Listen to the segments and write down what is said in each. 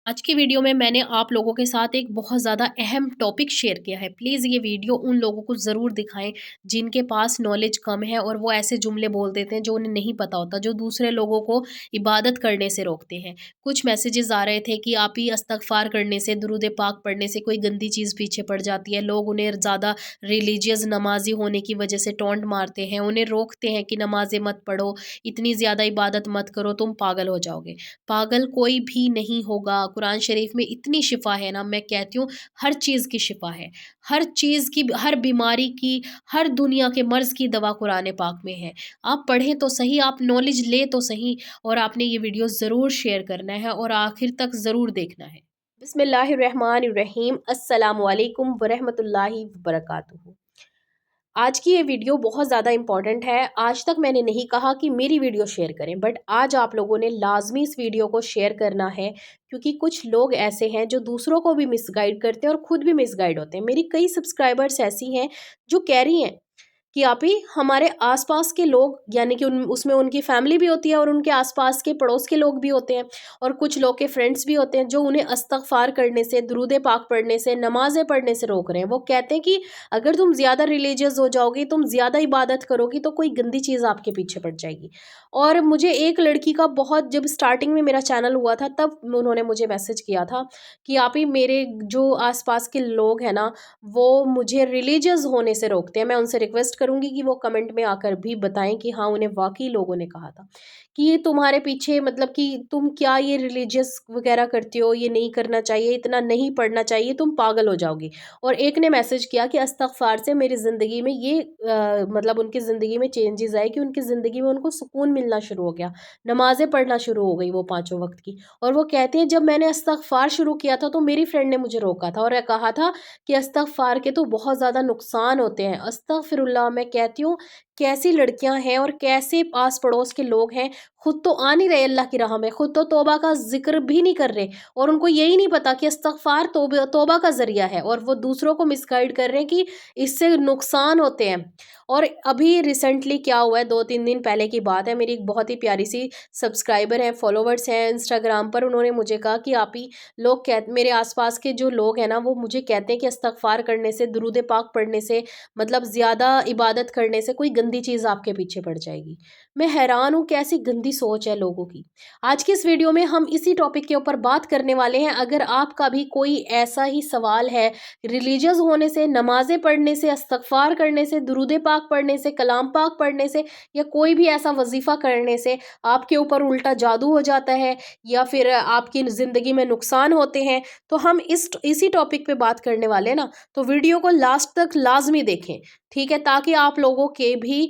आज की वीडियो में मैंने आप लोगों के साथ एक बहुत ज़्यादा अहम टॉपिक शेयर किया है। प्लीज़ ये वीडियो उन लोगों को ज़रूर दिखाएँ जिनके पास नॉलेज कम है और वो ऐसे जुमले बोल देते हैं जो उन्हें नहीं पता होता, जो दूसरे लोगों को इबादत करने से रोकते हैं। कुछ मैसेजेस आ रहे थे कि आप ही इस्तग़फ़ार करने से, दुरूद पाक पढ़ने से कोई गंदी चीज़ पीछे पड़ जाती है। लोग उन्हें ज़्यादा रिलीजियस नमाज़ी होने की वजह से टॉन्ट मारते हैं, उन्हें रोकते हैं कि नमाज़ें मत पढ़ो, इतनी ज़्यादा इबादत मत करो, तुम पागल हो जाओगे। पागल कोई भी नहीं होगा। कुरान शरीफ में इतनी शिफ़ा है ना, मैं कहती हूँ हर चीज़ की शिफ़ा है। हर चीज़ की, हर बीमारी की, हर दुनिया के मर्ज़ की दवा कुरान पाक में है। आप पढ़ें तो सही, आप नॉलेज लें तो सही, और आपने ये वीडियो ज़रूर शेयर करना है और आखिर तक ज़रूर देखना है। बिस्मिल्लाहिर्रहमानिर्रहीम, अस्सलामु अलैकुम वरहमतुल्लाहि वबरकातुहू। आज की ये वीडियो बहुत ज़्यादा इम्पॉर्टेंट है। आज तक मैंने नहीं कहा कि मेरी वीडियो शेयर करें, बट आज आप लोगों ने लाज़मी इस वीडियो को शेयर करना है, क्योंकि कुछ लोग ऐसे हैं जो दूसरों को भी मिसगाइड करते हैं और खुद भी मिसगाइड होते हैं। मेरी कई सब्सक्राइबर्स ऐसी हैं जो कह रही हैं कि आप ही हमारे आसपास के लोग, यानी कि उन उसमें उनकी फैमिली भी होती है और उनके आसपास के पड़ोस के लोग भी होते हैं, और कुछ लोग के फ्रेंड्स भी होते हैं जो उन्हें इस्तग़फ़ार करने से, दुरूद पाक पढ़ने से, नमाज़ें पढ़ने से रोक रहे हैं। वो कहते हैं कि अगर तुम ज़्यादा रिलीजियस हो जाओगी, तुम ज़्यादा इबादत करोगी तो कोई गंदी चीज़ आपके पीछे पड़ जाएगी। और मुझे एक लड़की का बहुत, जब स्टार्टिंग में मेरा चैनल हुआ था तब उन्होंने मुझे मैसेज किया था कि आप ही मेरे जो आसपास के लोग हैं ना, वो मुझे रिलीजियस होने से रोकते हैं। मैं उनसे रिक्वेस्ट करूँगी कि वो कमेंट में आकर भी बताएँ कि हाँ, उन्हें वाक़ई लोगों ने कहा था कि ये तुम्हारे पीछे, मतलब कि तुम क्या ये रिलीजियस वग़ैरह करती हो, ये नहीं करना चाहिए, इतना नहीं पढ़ना चाहिए, तुम पागल हो जाओगी। और एक ने मैसेज किया कि इस्तग़फ़ार से मेरी ज़िंदगी में ये मतलब उनकी ज़िंदगी में चेंजेज़ आए कि उनकी ज़िंदगी में उनको सुकून मिलना शुरू हो गया। नमाज़ें पढ़ना शुरू हो गई वो पाँचों वक़्त की। और वो कहते हैं जब मैंने इस्तग़फ़ार शुरू किया था तो मेरी फ्रेंड ने मुझे रोका था और कहा था कि इस्तग़फ़ार के तो बहुत ज़्यादा नुकसान होते हैं। अस्तग़फ़िरुल्लाह, मैं कहती हूँ कैसी लड़कियाँ हैं और कैसे आस-पड़ोस के लोग हैं, खुद तो आ नहीं रहे अल्लाह की राह में, खुद तो तौबा का ज़िक्र भी नहीं कर रहे, और उनको यही नहीं पता कि इस्तग़फ़ार तौबा का ज़रिया है, और वो दूसरों को मिसगाइड कर रहे हैं कि इससे नुकसान होते हैं। और अभी रिसेंटली क्या हुआ है, 2-3 दिन पहले की बात है, मेरी एक बहुत ही प्यारी-सी सब्सक्राइबर हैं, फॉलोवर्स हैं इंस्टाग्राम पर, उन्होंने मुझे कहा कि आप ही लोग मेरे आसपास के जो लोग हैं ना, वो मुझे कहते हैं कि इस्तग़फ़ार करने से, दुरूद पाक पढ़ने से, मतलब ज़्यादा इबादत करने से कोई गंदी चीज़ आपके पीछे पड़ जाएगी। मैं हैरान हूँ कैसी गंदी सोच है लोगों की। आज की इस वीडियो में हम इसी टॉपिक के ऊपर बात करने वाले हैं। अगर आपका भी कोई ऐसा ही सवाल है, रिलीजियस होने से, नमाज़ें पढ़ने से, इस्तग़फ़ार करने से, दुरूद पाक पढ़ने से, कलाम पाक पढ़ने से, या कोई भी ऐसा वज़ीफ़ा करने से आपके ऊपर उल्टा जादू हो जाता है, या फिर आपकी ज़िंदगी में नुकसान होते हैं, तो हम इसी टॉपिक पे बात करने वाले हैं ना, तो वीडियो को लास्ट तक लाज़मी देखें, ठीक है? ताकि आप लोगों के भी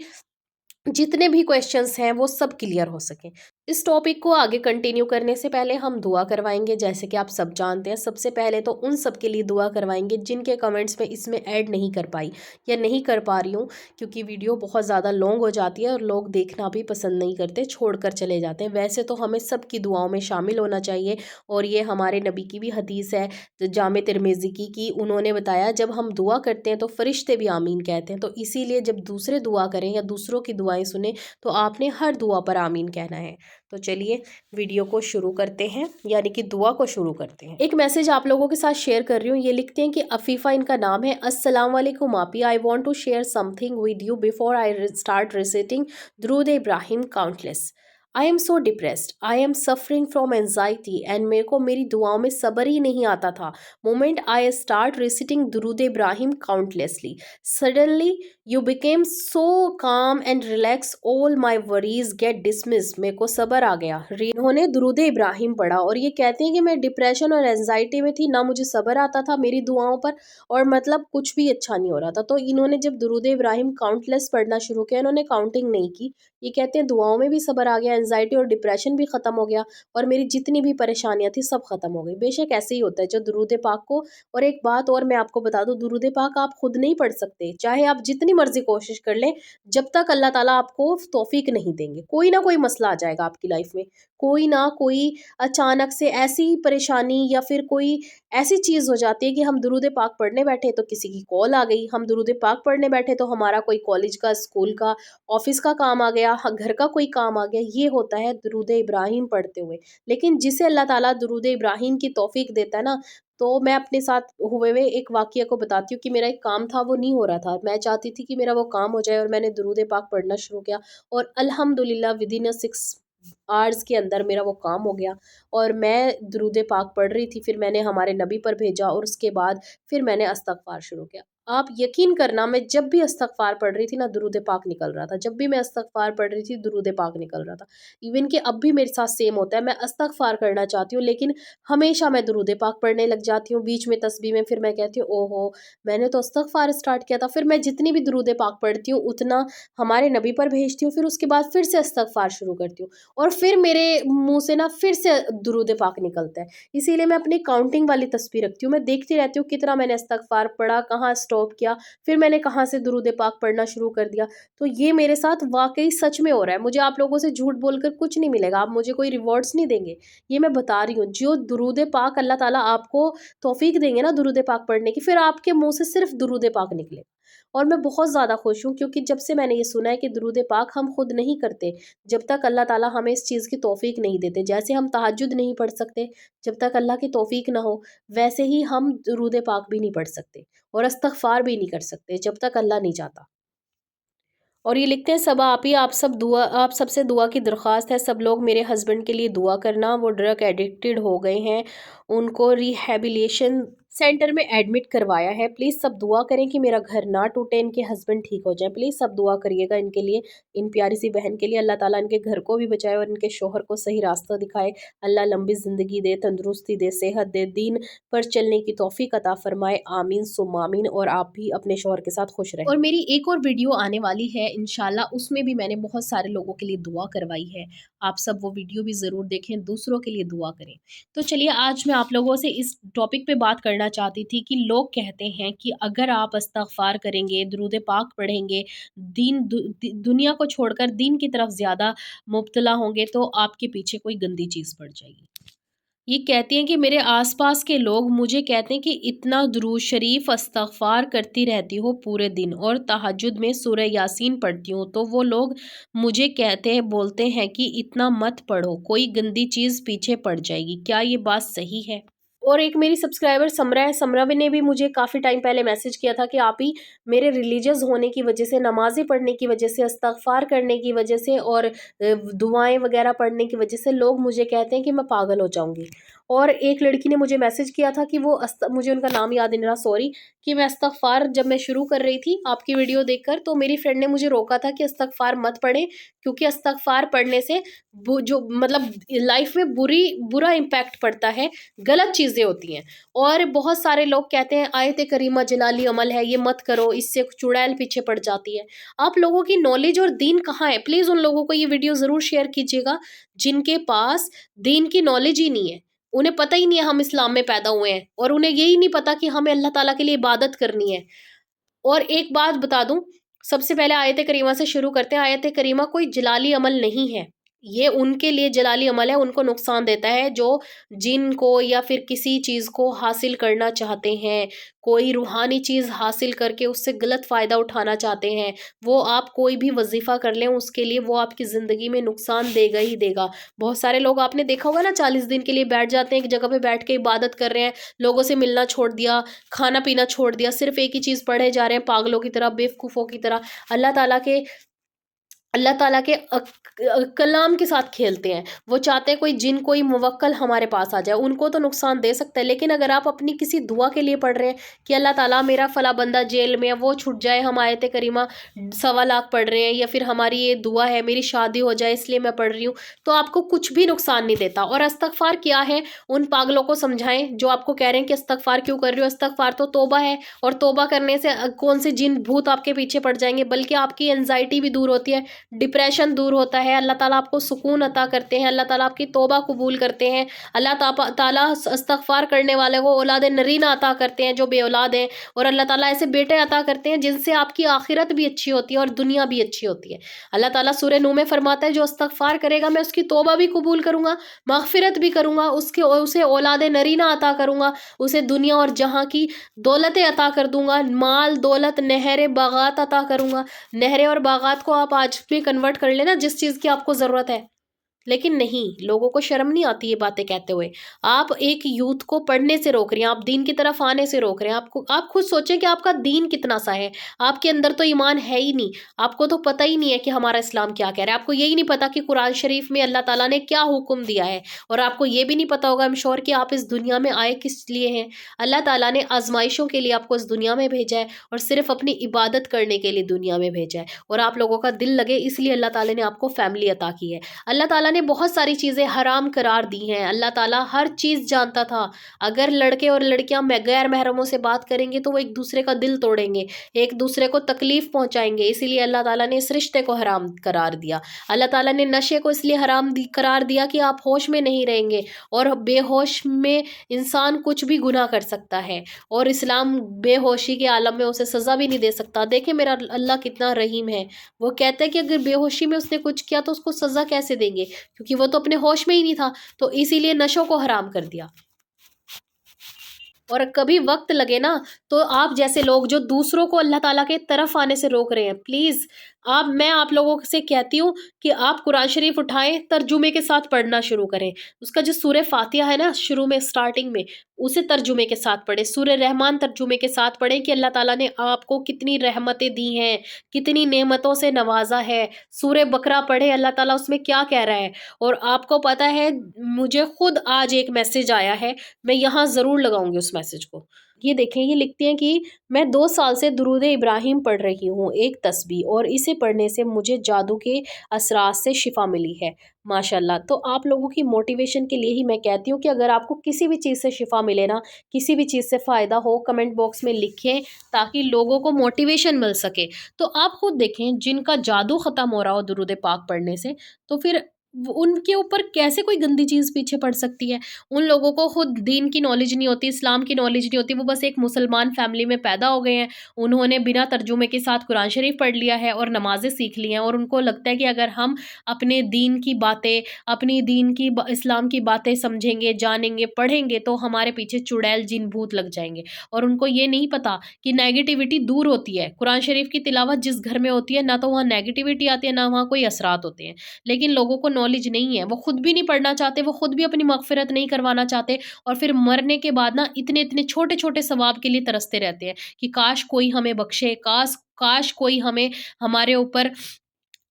जितने भी क्वेश्चंस हैं वो सब क्लियर हो सकें। इस टॉपिक को आगे कंटिन्यू करने से पहले हम दुआ करवाएंगे, जैसे कि आप सब जानते हैं। सबसे पहले तो उन सब के लिए दुआ करवाएंगे जिनके कमेंट्स में इसमें ऐड नहीं कर पाई या नहीं कर पा रही हूँ, क्योंकि वीडियो बहुत ज़्यादा लॉन्ग हो जाती है और लोग देखना भी पसंद नहीं करते, छोड़कर चले जाते हैं। वैसे तो हमें सबकी दुआओं में शामिल होना चाहिए, और ये हमारे नबी की भी हदीस है जामे तिरमिज़ी की, कि उन्होंने बताया जब हम दुआ करते हैं तो फरिश्ते भी आमीन कहते हैं। तो इसीलिए जब दूसरे दुआ करें या दूसरों की दुआएं सुने तो आपने हर दुआ पर आमीन कहना है। तो चलिए वीडियो को शुरू करते हैं, यानी कि दुआ को शुरू करते हैं। एक मैसेज आप लोगों के साथ शेयर कर रही हूँ। ये लिखते हैं कि अफीफ़ा इनका नाम है। अस्सलाम वालेकुम आपी, I want to share something with you before I start reciting दुरूद Ibrahim countless. I am so depressed, I am suffering from anxiety, and मेरे को मेरी दुआओं में सब्र ही नहीं आता था। मोमेंट आई स्टार्ट रिसिटिंग दुरूद Ibrahim countlessly, suddenly you became so calm and relax, all my worries get dismissed. मेरे को सब्र आ गया। इन्होंने दुरूद इब्राहिम पढ़ा और ये कहते हैं कि मैं डिप्रेशन और एंजाइटी में थी, ना मुझे सब्र आता था मेरी दुआओं पर, और मतलब कुछ भी अच्छा नहीं हो रहा था। तो इन्होंने जब दुरूद इब्राहिम काउंटलेस पढ़ना शुरू किया, इन्होंने काउंटिंग नहीं की। ये कहते हैं दुआओं में भी सब्र आ गया, एंजाइटी और डिप्रेशन भी ख़त्म हो गया, और मेरी जितनी भी परेशानियां थी सब ख़त्म हो गई। बेशक ऐसे ही होता है जो दुरूद पाक को, और एक बात और मैं आपको बता दूं, दुरूद पाक आप खुद नहीं पढ़ सकते, चाहे आप जितनी मर्जी कोशिश कर लें, जब तक अल्लाह ताला आपको तौफीक नहीं देंगे। कोई ना कोई मसला आ जाएगा आपकी लाइफ में, कोई ना कोई अचानक से ऐसी परेशानी या फिर कोई ऐसी चीज़ हो जाती है कि हम दुरूद पाक पढ़ने बैठे तो किसी की कॉल आ गई, हम दुरूद पाक पढ़ने बैठे तो हमारा कोई कॉलेज का, स्कूल का, ऑफिस का काम आ गया, घर का कोई काम आ गया, ये ہوتا है दुरूद इब्राहिम पढ़ते हुए, लेकिन जिसे अल्लाह ताला दुरूद इब्राहिम की तौफीक देता है ना, तो मैं अपने साथ हुए हुए एक वाक़या को बताती हूँ कि मेरा एक काम था, वो नहीं हो रहा था। मैं चाहती थी कि मेरा वो काम हो जाए और मैंने दुरूद पाक पढ़ना शुरू किया और अल्हम्दुलिल्लाह विदिन अ 6 आवर्स के अंदर मेरा वो काम हो गया और मैं दुरूद पाक पढ़ रही थी। फिर मैंने हमारे नबी पर भेजा और उसके बाद फिर मैंने इस्तग़फ़ार शुरू किया। आप यकीन करना, मैं जब भी इस्तग़फ़ार पढ़ रही थी ना, दुरूद पाक निकल रहा था। जब भी मैं इस्तग़फ़ार पढ़ रही थी, दुरूद पाक निकल रहा था। इवन कि अब भी मेरे साथ सेम होता है, मैं इस्तग़फ़ार करना चाहती हूँ लेकिन हमेशा मैं दुरूद पाक पढ़ने लग जाती हूँ बीच में तस्बीह में। फिर मैं कहती हूँ ओहो! मैंने तो इस्तग़फ़ार स्टार्ट किया था। फिर मैं जितनी भी दुरूद पाक पढ़ती हूँ उतना हमारे नबी पर भेजती हूँ, फिर उसके बाद फिर से इस्तग़फ़ार शुरू करती हूँ और फिर मेरे मुँह से ना फिर से दुरूद पाक निकलता है। इसीलिए मैं अपनी काउंटिंग वाली तस्बीह रखती हूँ। मैं देखती रहती हूँ कितना मैंने इस्तग़फ़ार पढ़ा, कहाँ स्टॉप किया, फिर मैंने कहाँ से दुरूद पाक पढ़ना शुरू कर दिया। तो ये मेरे साथ वाक़ई सच में हो रहा है। मुझे आप लोगों से झूठ बोलकर कुछ नहीं मिलेगा, आप मुझे कोई रिवॉर्ड्स नहीं देंगे। ये मैं बता रही हूँ, जो दुरूद पाक अल्लाह ताला आपको तौफ़ीक देंगे ना दुरूद पाक पढ़ने की, फिर आपके मुँह से सिर्फ़ दुरूद पाक निकलेगा। और मैं बहुत ज़्यादा खुश हूँ क्योंकि जब से मैंने ये सुना है कि दुरूद पाक हम खुद नहीं करते, जब तक अल्लाह ताला हमें इस चीज़ की तौफ़ीक नहीं देते। जैसे हम तहज्जुद नहीं पढ़ सकते, जब तक अल्लाह की तौफ़ीक ना हो, वैसे ही हम दुरूद पाक भी नहीं पढ़ सकते और इस्तग़फ़ार भी नहीं कर सकते, जब तक अल्लाह नहीं चाहता। और ये लिखते हैं सबा आपी, आप सबसे दुआ की दरख्वास्त है, सब लोग मेरे हस्बैंड के लिए दुआ करना, वो ड्रग एडिक्टेड हो गए हैं, उनको रिहैबिलिटेशन सेंटर में एडमिट करवाया है। प्लीज़ सब दुआ करें कि मेरा घर ना टूटे, इनके हस्बैंड ठीक हो जाएं। प्लीज़ सब दुआ करिएगा इनके लिए, इन प्यारी सी बहन के लिए। अल्लाह ताला इनके घर को भी बचाए और इनके शोहर को सही रास्ता दिखाए। अल्लाह लंबी ज़िंदगी दे, तंदुरुस्ती दे, सेहत दे, दीन पर चलने की तौफीक अता फरमाए। आमीन सुम्मा आमीन। और आप भी अपने शौहर के साथ खुश रहें। और मेरी एक और वीडियो आने वाली है इंशाल्लाह, उसमें भी मैंने बहुत सारे लोगों के लिए दुआ करवाई है। आप सब वो वीडियो भी ज़रूर देखें, दूसरों के लिए दुआ करें। तो चलिए, आज मैं आप लोगों से इस टॉपिक पे बात करना चाहती थी कि लोग कहते हैं कि अगर आप इस्तग़फ़ार करेंगे, दुरूद पाक पढ़ेंगे, दुनिया को छोड़कर दीन की तरफ ज़्यादा मुब्तला होंगे तो आपके पीछे कोई गंदी चीज़ पड़ जाएगी। ये कहती हैं कि मेरे आसपास के लोग मुझे कहते हैं कि इतना दुरूद शरीफ इस्तग़फ़ार करती रहती हो पूरे दिन और तहज्जुद में सूरह यासीन पढ़ती हूँ, तो वो लोग मुझे कहते हैं, बोलते हैं कि इतना मत पढ़ो, कोई गंदी चीज़ पीछे पड़ जाएगी। क्या ये बात सही है? और एक मेरी सब्सक्राइबर समरा है, समरा भी ने भी मुझे काफ़ी टाइम पहले मैसेज किया था कि आप ही, मेरे रिलीजियस होने की वजह से, नमाज़ें पढ़ने की वजह से, इस्तग़फ़ार करने की वजह से और दुआएँ वग़ैरह पढ़ने की वजह से लोग मुझे कहते हैं कि मैं पागल हो जाऊँगी। और एक लड़की ने मुझे मैसेज किया था कि वो मुझे उनका नाम याद नहीं रहा, सॉरी, कि मैं इस्तग़फ़ार जब मैं शुरू कर रही थी आपकी वीडियो देखकर, तो मेरी फ्रेंड ने मुझे रोका था कि इस्तग़फ़ार मत पढ़ें, क्योंकि इस्तग़फ़ार पढ़ने से जो मतलब लाइफ़ में बुरा इम्पैक्ट पड़ता है, गलत चीज़ें होती हैं। और बहुत सारे लोग कहते हैं आयत करीमा जलाली अमल है, ये मत करो, इससे चुड़ैल पीछे पड़ जाती है। आप लोगों की नॉलेज और दीन कहाँ है? प्लीज़ उन लोगों को ये वीडियो ज़रूर शेयर कीजिएगा जिनके पास दीन की नॉलेज ही नहीं है। उन्हें पता ही नहीं है हम इस्लाम में पैदा हुए हैं और उन्हें यही नहीं पता कि हमें अल्लाह ताला के लिए इबादत करनी है। और एक बात बता दूँ, सबसे पहले आयत करीमा से शुरू करते हैं। आयत करीमा कोई जलाली अमल नहीं है। ये उनके लिए जलाली अमल है, उनको नुकसान देता है जो जिन को या फिर किसी चीज़ को हासिल करना चाहते हैं, कोई रूहानी चीज़ हासिल करके उससे गलत फ़ायदा उठाना चाहते हैं, वो आप कोई भी वज़ीफ़ा कर लें उसके लिए वो आपकी ज़िंदगी में नुकसान देगा ही देगा। बहुत सारे लोग आपने देखा होगा ना, 40 दिन के लिए बैठ जाते हैं, एक जगह पे बैठ के इबादत कर रहे हैं, लोगों से मिलना छोड़ दिया, खाना-पीना छोड़ दिया, सिर्फ़ एक ही चीज़ पढ़े जा रहे हैं पागलों की तरह, बेवकूफ़ों की तरह। अल्लाह ताला के अल्लाह ताला के कलाम के साथ खेलते हैं। वो चाहते हैं कोई जिन, कोई मुवक्कल हमारे पास आ जाए, उनको तो नुकसान दे सकता है। लेकिन अगर आप अपनी किसी दुआ के लिए पढ़ रहे हैं कि अल्लाह ताला मेरा फ़ला बंदा जेल में है, वो छूट जाए, हम आयत करीमा 1.25 लाख पढ़ रहे हैं, या फिर हमारी ये दुआ है मेरी शादी हो जाए इसलिए मैं पढ़ रही हूँ, तो आपको कुछ भी नुकसान नहीं देता। और इस्तग़फ़ार क्या है, उन पागलों को समझाएँ जो आपको कह रहे हैं कि इस्तग़फ़ार क्यों कर रही हो? इस्तग़फ़ार तो तौबा है, और तौबा करने से कौन से जिन भूत आपके पीछे पड़ जाएँगे, बल्कि आपकी एंग्ज़ायटी भी दूर होती है, डिप्रेशन दूर होता है, अल्लाह ताला आपको सुकून अता करते हैं, अल्लाह ताला आपकी तौबा कबूल करते हैं, अल्लाह ताला इस्तग़फ़ार करने वाले को औलाद नरीना अता करते हैं जो बेऔलाद हैं, और अल्लाह ताला ऐसे बेटे अता करते हैं जिनसे आपकी आखिरत भी अच्छी होती है और दुनिया भी अच्छी होती है। अल्लाह ताला सूरह नूह में फरमाता है जो इस्तग़फ़ार करेगा मैं उसकी तौबा भी कबूल करूँगा, मग़फ़िरत भी करूँगा, उसे औलाद नरीना अता करूँगा, उसे दुनिया और जहाँ की दौलतें अता कर दूँगा, माल, दौलत, नहरें, बाग़ात अता करूँगा। नहरें और बाग़ात को आप आज भी कन्वर्ट कर लेना जिस चीज़ की आपको ज़रूरत है। लेकिन नहीं, लोगों को शर्म नहीं आती ये बातें कहते हुए। आप एक यूथ को पढ़ने से रोक रही हैं, आप दीन की तरफ आने से रोक रहे हैं। आपको आप खुद सोचें कि आपका दीन कितना सा है। आपके अंदर तो ईमान है ही नहीं। आपको तो पता ही नहीं है कि हमारा इस्लाम क्या कह रहा है। आपको यही नहीं पता कि कुरान शरीफ में अल्लाह ताला ने क्या हुक्म दिया है। और आपको ये भी नहीं पता होगा, आई एम श्योर, कि आप इस दुनिया में आए किस लिए हैं। अल्लाह ताला ने आजमाइशों के लिए आपको इस दुनिया में भेजा है, और सिर्फ अपनी इबादत करने के लिए दुनिया में भेजा है। और आप लोगों का दिल लगे, इसलिए अल्लाह ताला ने आपको फैमिली अता की है। अल्लाह ताला ने बहुत सारी चीज़ें हराम करार दी हैं। अल्लाह ताला हर चीज़ जानता था। अगर लड़के और लड़कियां गैर महरमों से बात करेंगे तो वो एक दूसरे का दिल तोड़ेंगे, एक दूसरे को तकलीफ पहुंचाएंगे। इसीलिए अल्लाह ताला ने इस रिश्ते को हराम करार दिया। अल्लाह ताला ने नशे को इसलिए करार दिया कि आप होश में नहीं रहेंगे, और बेहोश में इंसान कुछ भी गुनाह कर सकता है, और इस्लाम बेहोशी के आलम में उसे सज़ा भी नहीं दे सकता। देखिए मेरा अल्लाह कितना रहीम है। वो कहता है कि अगर बेहोशी में उसने कुछ किया तो उसको सज़ा कैसे देंगे, क्योंकि वो तो अपने होश में ही नहीं था। तो इसीलिए नशों को हराम कर दिया। और कभी वक्त लगे ना, तो आप जैसे लोग जो दूसरों को अल्लाह ताला के तरफ आने से रोक रहे हैं, प्लीज़ मैं आप लोगों से कहती हूँ कि आप कुरान शरीफ उठाएं, तर्जुमे के साथ पढ़ना शुरू करें। उसका जो सूरह फातिहा है ना, शुरू में स्टार्टिंग में, उसे तर्जुमे के साथ पढ़ें। सूरह रहमान तर्जुमे के साथ पढ़ें कि अल्लाह ताला ने आपको कितनी रहमतें दी हैं, कितनी नेमतों से नवाजा है। सूरह बकरा पढ़ें, अल्लाह ताला उसमें क्या कह रहा है। और आपको पता है, मुझे खुद आज एक मैसेज आया है, मैं यहाँ ज़रूर लगाऊंगी उस मैसेज को। ये देखें, ये लिखती हैं कि मैं 2 साल से दुरूद इब्राहिम पढ़ रही हूँ, एक तस्बीह, और इसे पढ़ने से मुझे जादू के असरात से शिफा मिली है। माशाल्लाह। तो आप लोगों की मोटिवेशन के लिए ही मैं कहती हूँ कि अगर आपको किसी भी चीज़ से शिफा मिले ना, किसी भी चीज़ से फ़ायदा हो, कमेंट बॉक्स में लिखें, ताकि लोगों को मोटिवेशन मिल सके। तो आप खुद देखें, जिनका जादू ख़त्म हो रहा हो दुरूद पाक पढ़ने से, तो फिर उनके ऊपर कैसे कोई गंदी चीज़ पीछे पड़ सकती है। उन लोगों को खुद दीन की नॉलेज नहीं होती, इस्लाम की नॉलेज नहीं होती। वो बस एक मुसलमान फैमिली में पैदा हो गए हैं। उन्होंने बिना तर्जुमे के साथ कुरान शरीफ पढ़ लिया है और नमाज़ें सीख ली हैं, और उनको लगता है कि अगर हम अपने दीन की बातें, अपनी दीन की इस्लाम की बातें समझेंगे, जानेंगे, पढ़ेंगे, तो हमारे पीछे चुड़ैल जिन भूत लग जाएंगे। और उनको ये नहीं पता कि नेगेटिविटी दूर होती है। कुरान शरीफ की तिलावत जिस घर में होती है, ना तो वहाँ नेगेटिविटी आती है, ना वहाँ कोई असरात होते हैं। लेकिन लोगों को नॉलेज नहीं है, वो खुद भी नहीं पढ़ना चाहते, वो खुद भी अपनी मगफिरत नहीं करवाना चाहते, और फिर मरने के बाद ना इतने इतने छोटे छोटे सवाब के लिए तरसते रहते हैं कि काश कोई हमें बख्शे, काश काश कोई हमें, हमारे ऊपर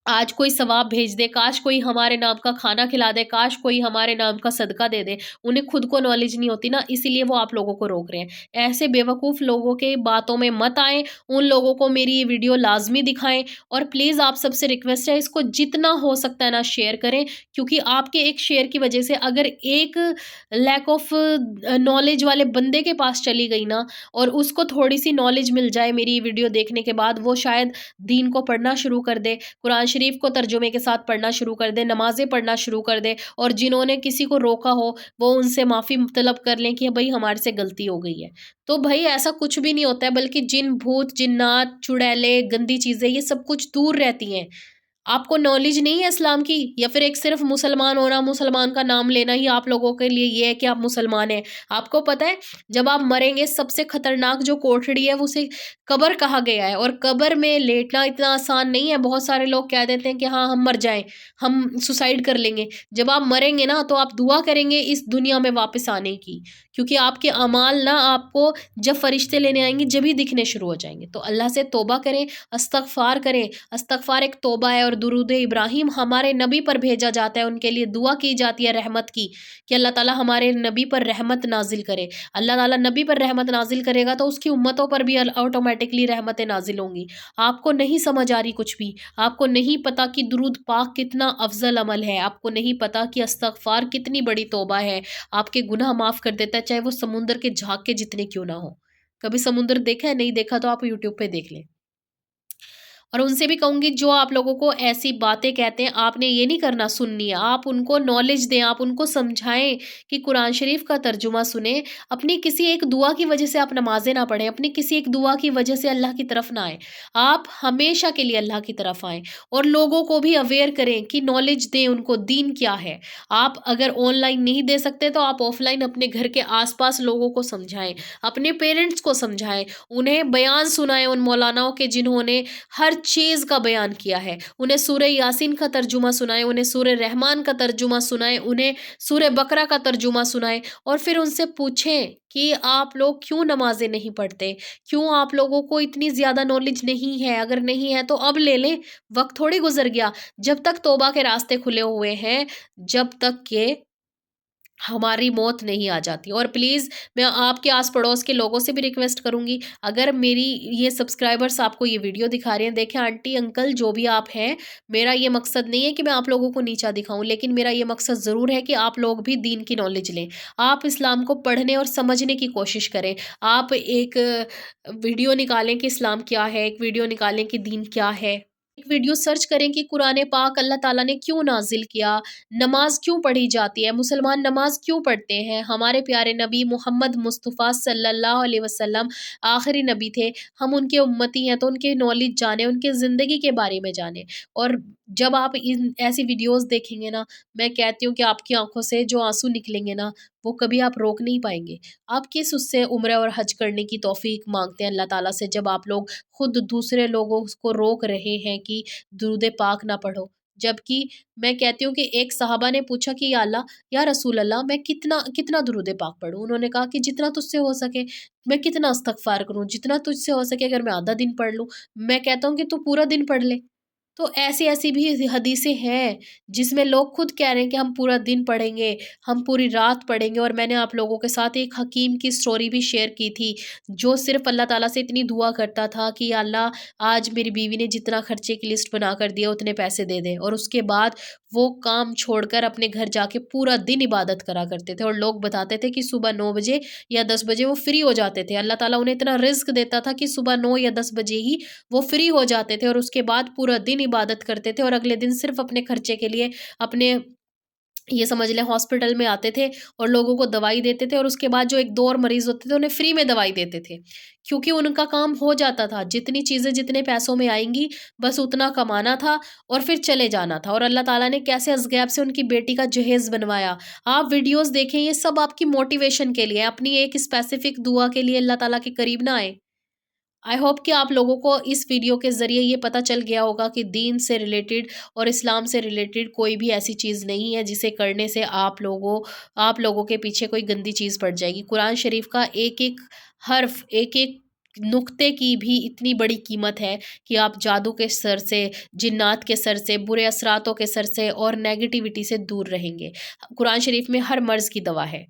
आज कोई सवाब भेज दे, काश कोई हमारे नाम का खाना खिला दे, काश कोई हमारे नाम का सदका दे दे। उन्हें खुद को नॉलेज नहीं होती ना, इसीलिए वो आप लोगों को रोक रहे हैं। ऐसे बेवकूफ़ लोगों के बातों में मत आएँ, उन लोगों को मेरी ये वीडियो लाज़मी दिखाएँ, और प्लीज़ आप सबसे रिक्वेस्ट है, इसको जितना हो सकता है ना शेयर करें, क्योंकि आपके एक शेयर की वजह से अगर एक लैक ऑफ नॉलेज वाले बंदे के पास चली गई ना, और उसको थोड़ी-सी नॉलेज मिल जाए मेरी ये वीडियो देखने के बाद, वो शायद दीन को पढ़ना शुरू कर दे, कुरान शरीफ को तर्जुमे के साथ पढ़ना शुरू कर दे, नमाज़ें पढ़ना शुरू कर दे, और जिन्होंने किसी को रोका हो, वो उनसे माफ़ी तलब कर लें कि भई हमारे से गलती हो गई है। तो भई ऐसा कुछ भी नहीं होता है, बल्कि जिन, भूत, जिन्नात, चुड़ैलें, गंदी चीज़ें, ये सब कुछ दूर रहती हैं। आपको नॉलेज नहीं है इस्लाम की, या फिर एक सिर्फ मुसलमान होना, मुसलमान का नाम लेना ही आप लोगों के लिए ये है कि आप मुसलमान हैं। आपको पता है, जब आप मरेंगे, सबसे खतरनाक जो कोठड़ी है वो उसे कब्र कहा गया है, और कब्र में लेटना इतना आसान नहीं है। बहुत सारे लोग कह देते हैं कि हाँ हम मर जाएं, हम सुसाइड कर लेंगे। जब आप मरेंगे ना, तो आप दुआ करेंगे इस दुनिया में वापस आने की, क्योंकि आपके अमाल ना आपको जब फरिश्ते लेने आएंगे जब ही दिखने शुरू हो जाएंगे। तो अल्लाह से तौबा करें, अस्तगफार करें। अस्तगफार एक तौबा है, और दुरूद इब्राहिम हमारे नबी पर भेजा जाता है, उनके लिए दुआ की जाती है रहमत की, कि अल्लाह ताला हमारे नबी पर रहमत नाजिल करे। अल्लाह ताला नबी पर रहमत नाजिल करेगा तो उसकी उम्मतों पर भी ऑटोमेटिकली रहमतें नाजिल होंगी। आपको नहीं समझ आ रही कुछ भी, आपको नहीं पता कि दुरूद पाक कितना अफजल अमल है, आपको नहीं पता कि अस्तगफार कितनी बड़ी तौबा है, आपके गुनाह माफ़ कर देता है, चाहे वो समुंदर के झाग के जितने क्यों ना हो। कभी समुंदर देखा है? नहीं देखा तो आप यूट्यूब पे देख लें। और उनसे भी कहूँगी, जो आप लोगों को ऐसी बातें कहते हैं, आपने ये नहीं करना सुननी है, आप उनको नॉलेज दें, आप उनको समझाएँ कि कुरान शरीफ का तर्जुमा सुनें। अपनी किसी एक दुआ की वजह से आप नमाज़ें ना पढ़ें, अपनी किसी एक दुआ की वजह से अल्लाह की तरफ ना आएँ। आप हमेशा के लिए अल्लाह की तरफ आएँ, और लोगों को भी अवेयर करें कि नॉलेज दें उनको, दीन क्या है। आप अगर ऑनलाइन नहीं दे सकते, तो आप ऑफ़लाइन अपने घर के आस-पास लोगों को समझाएँ, अपने पेरेंट्स को समझाएँ, उन्हें बयान सुनाएँ उन मौलानाओं के जिन्होंने हर चीज़ का बयान किया है। उन्हें सूरह यासीन का तर्जुमा सुनाएँ, उन्हें सूरह रहमान का तर्जुमा सुनाएँ, उन्हें सूरह बकरा का तर्जुमा सुनाएँ और फिर उनसे पूछें कि आप लोग क्यों नमाज़ें नहीं पढ़ते? क्यों आप लोगों को इतनी ज़्यादा नॉलेज नहीं है? अगर नहीं है तो अब ले लें, वक़्त थोड़ी गुज़र गया। जब तक तौबा के रास्ते खुले हुए हैं, जब तक के हमारी मौत नहीं आ जाती। और प्लीज़ मैं आपके आस-पड़ोस के लोगों से भी रिक्वेस्ट करूँगी, अगर मेरी ये सब्सक्राइबर्स आपको ये वीडियो दिखा रहे हैं, देखें आंटी, अंकल जो भी आप हैं, मेरा ये मकसद नहीं है कि मैं आप लोगों को नीचा दिखाऊँ, लेकिन मेरा ये मकसद ज़रूर है कि आप लोग भी दीन की नॉलेज लें। आप इस्लाम को पढ़ने और समझने की कोशिश करें। आप एक वीडियो निकालें कि इस्लाम क्या है, एक वीडियो निकालें कि दीन क्या है। एक वीडियो सर्च करें कि कुरान पाक अल्लाह ताला ने क्यों नाज़िल किया, नमाज़ क्यों पढ़ी जाती है, मुसलमान नमाज़ क्यों पढ़ते हैं, हमारे प्यारे नबी मोहम्मद मुस्तफ़ा सल्लल्लाहु अलैहि वसल्लम आखिरी नबी थे, हम उनके उम्मती हैं तो उनकी नॉलेज जानें, उनकी ज़िंदगी के बारे में जानें। और जब आप इन ऐसी वीडियोज़ देखेंगे ना, मैं कहती हूँ कि आपकी आँखों से जो आँसू निकलेंगे ना, वो कभी आप रोक नहीं पाएँगे। आप किस उससे उम्रा और हज करने की तौफ़ीक माँगते हैं अल्लाह ताला से, जब आप लोग खुद दूसरे लोगों को रोक रहे हैं कि दुरूद पाक ना पढ़ो। जबकि मैं कहती हूँ कि एक सहाबा ने पूछा कि या अल्लाह, या रसूल अल्लाह, मैं कितना कितना दुरूद पाक पढ़ूँ? उन्होंने कहा कि जितना तुझसे हो सके। मैं कितना इस्तग़फ़ार करूँ? जितना तुझसे हो सके, अगर मैं आधा दिन पढ़ लूँ। मैं कहता हूँ कि तू पूरा दिन पढ़ ले। तो ऐसी-ऐसी भी हदीसें हैं, जिसमें लोग खुद कह रहे हैं कि हम पूरा दिन पढ़ेंगे, हम पूरी रात पढ़ेंगे। और मैंने आप लोगों के साथ एक हकीम की स्टोरी भी शेयर की थी, जो सिर्फ़ अल्लाह ताला से इतनी दुआ करता था कि या अल्लाह, आज मेरी बीवी ने जितना खर्चे की लिस्ट बना कर दिया, उतने पैसे दे दे। और उसके बाद वो काम छोड़कर अपने घर जाके पूरा दिन इबादत करा करते थे, और लोग बताते थे कि सुबह 9 बजे या 10 बजे वो फ्री हो जाते थे। अल्लाह ताला उन्हें इतना रिज़्क देता था कि सुबह 9 या 10 बजे ही वो फ्री हो जाते थे, और उसके बाद पूरा दिन इबादत करते थे, और अगले दिन सिर्फ़ अपने खर्चे के लिए अपने, ये समझ लें, हॉस्पिटल में आते थे और लोगों को दवाई देते थे, और उसके बाद जो 1-2 और मरीज़ होते थे, उन्हें फ्री में दवाई देते थे। क्योंकि उनका काम हो जाता था, जितनी चीज़ें जितने पैसों में आएँगी, बस उतना कमाना था और फिर चले जाना था। और अल्लाह ताला ने कैसे अज़गैब से उनकी बेटी का जहेज़ बनवाया। आप वीडियोज़ देखें, ये सब आपकी मोटिवेशन के लिए है, अपनी एक स्पेसिफ़िक दुआ के लिए अल्लाह ताला के करीब ना आएँ। आई होप कि आप लोगों को इस वीडियो के ज़रिए ये पता चल गया होगा कि दीन से रिलेटेड और इस्लाम से रिलेटेड कोई भी ऐसी चीज़ नहीं है जिसे करने से आप लोगों के पीछे कोई गंदी चीज़ पड़ जाएगी। कुरान शरीफ का एक-एक हर्फ़, एक-एक नुक्ते की भी इतनी बड़ी कीमत है कि आप जादू के सर से, जिन्नात के सर से, बुरे असरातों के सर से और नेगेटिविटी से दूर रहेंगे। कुरान शरीफ में हर मर्ज़ की दवा है।